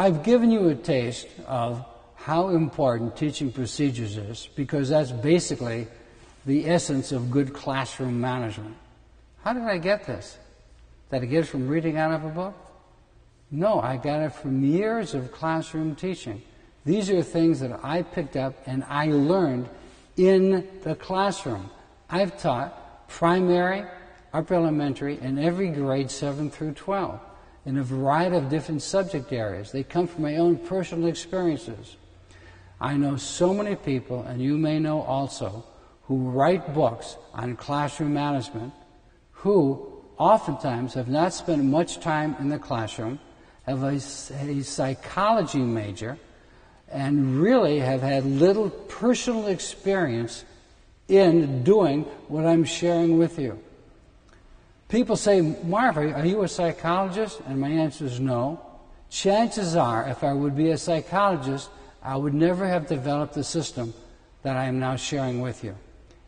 I've given you a taste of how important teaching procedures is, because that's basically the essence of good classroom management. How did I get this? Did I get it from reading out of a book? No, I got it from years of classroom teaching. These are things that I picked up and I learned in the classroom. I've taught primary, upper elementary, and every grade 7 through 12 in a variety of different subject areas. They come from my own personal experiences. I know so many people, and you may know also, who write books on classroom management, who oftentimes have not spent much time in the classroom, have a psychology major, and really have had little personal experience in doing what I'm sharing with you. People say, Marv, are you a psychologist? And my answer is no. Chances are, if I would be a psychologist, I would never have developed the system that I am now sharing with you.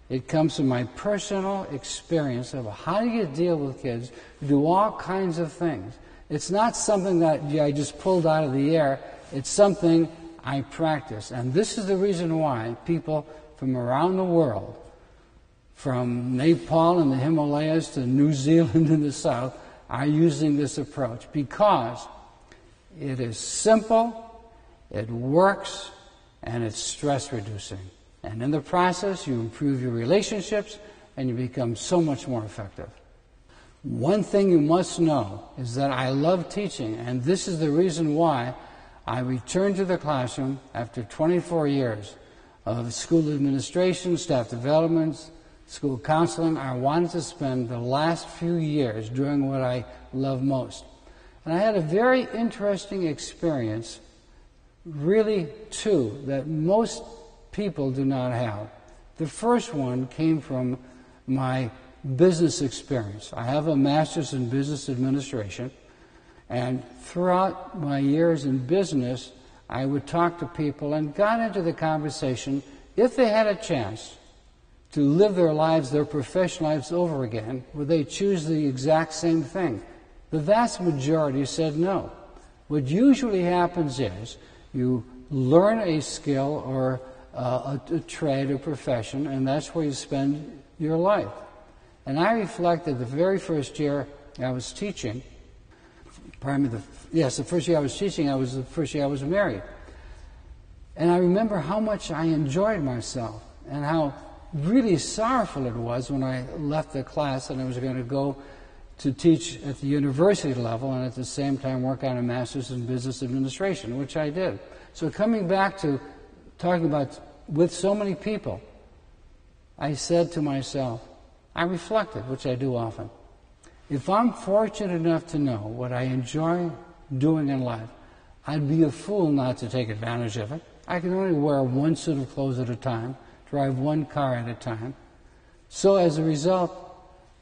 It comes from my personal experience of how do you deal with kids who do all kinds of things. It's not something that I just pulled out of the air. It's something I practice. And this is the reason why people from around the world, from Nepal and the Himalayas to New Zealand in the south, are using this approach, because it is simple, it works, and it's stress reducing. And in the process, you improve your relationships and you become so much more effective. One thing you must know is that I love teaching, and this is the reason why I returned to the classroom after 24 years of school administration, staff development, school counseling. I wanted to spend the last few years doing what I love most. And I had a very interesting experience, really two, that most people do not have. The first one came from my business experience. I have a master's in business administration, and throughout my years in business, I would talk to people and got into the conversation, if they had a chance to live their lives, their professional lives over again, would they choose the exact same thing? The vast majority said no. What usually happens is you learn a skill or a trade or profession, and that's where you spend your life. And I reflected the very first year I was teaching, the first year I was teaching, was the first year I was married. And I remember how much I enjoyed myself and how really sorrowful it was when I left the class and I was going to go to teach at the university level and at the same time work on a master's in business administration, which I did. So coming back to talking about with so many people, I said to myself, I reflected, which I do often. If I'm fortunate enough to know what I enjoy doing in life, I'd be a fool not to take advantage of it. I can only wear one suit of clothes at a time, drive one car at a time. So as a result,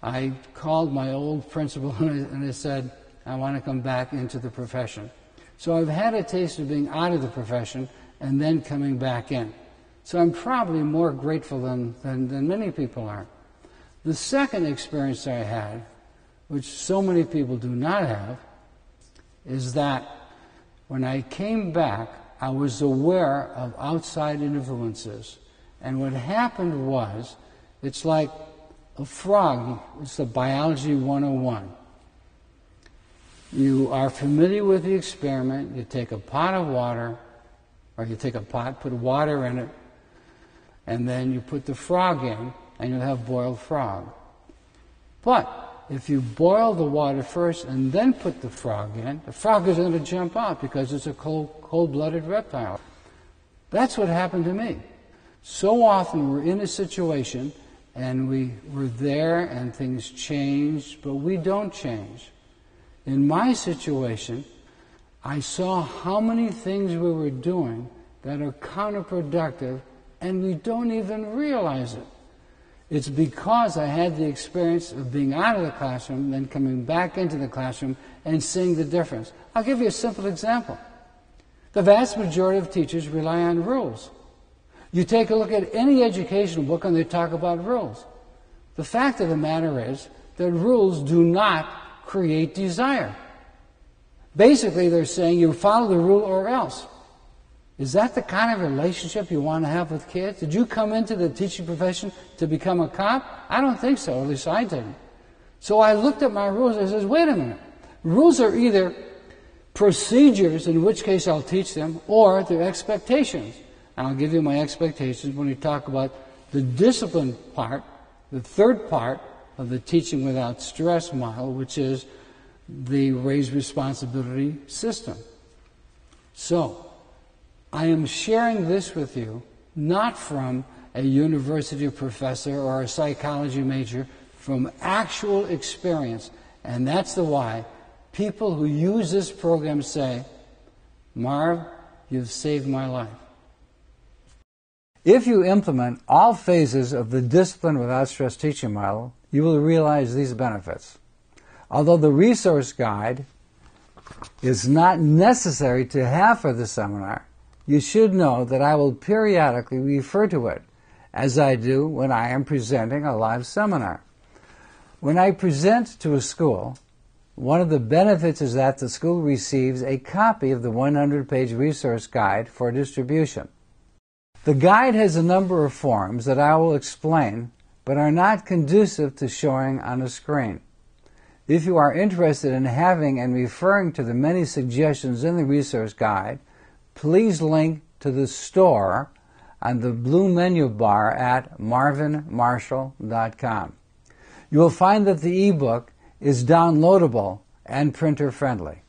I called my old principal and I said, I want to come back into the profession. So I've had a taste of being out of the profession and then coming back in. So I'm probably more grateful than many people are. The second experience I had, which so many people do not have, is that when I came back, I was aware of outside influences. And what happened was, it's like a frog. It's the biology 101. You are familiar with the experiment. You take a pot of water, or you take a pot, put water in it, and then you put the frog in, and you'll have boiled frog. But if you boil the water first and then put the frog in, the frog is going to jump out because it's a cold-blooded reptile. That's what happened to me. So often we're in a situation and we were there and things changed, but we don't change. In my situation, I saw how many things we were doing that are counterproductive and we don't even realize it. It's because I had the experience of being out of the classroom, then coming back into the classroom and seeing the difference. I'll give you a simple example. The vast majority of teachers rely on rules. You take a look at any educational book and they talk about rules. The fact of the matter is that rules do not create desire. Basically, they're saying you follow the rule or else. Is that the kind of relationship you want to have with kids? Did you come into the teaching profession to become a cop? I don't think so, at least I didn't. So I looked at my rules and I said, wait a minute. Rules are either procedures, in which case I'll teach them, or they're expectations. And I'll give you my expectations when we talk about the discipline part, the third part of the teaching without stress model, which is the raised responsibility system. So, I am sharing this with you not from a university professor or a psychology major, from actual experience. And that's the why people who use this program say, Marv, you've saved my life. If you implement all phases of the discipline without stress teaching model, you will realize these benefits. Although the resource guide is not necessary to have for the seminar, you should know that I will periodically refer to it, as I do when I am presenting a live seminar. When I present to a school, one of the benefits is that the school receives a copy of the 100-page resource guide for distribution. The guide has a number of forms that I will explain, but are not conducive to showing on a screen. If you are interested in having and referring to the many suggestions in the resource guide, please link to the store on the blue menu bar at marvinmarshall.com. You will find that the ebook is downloadable and printer-friendly.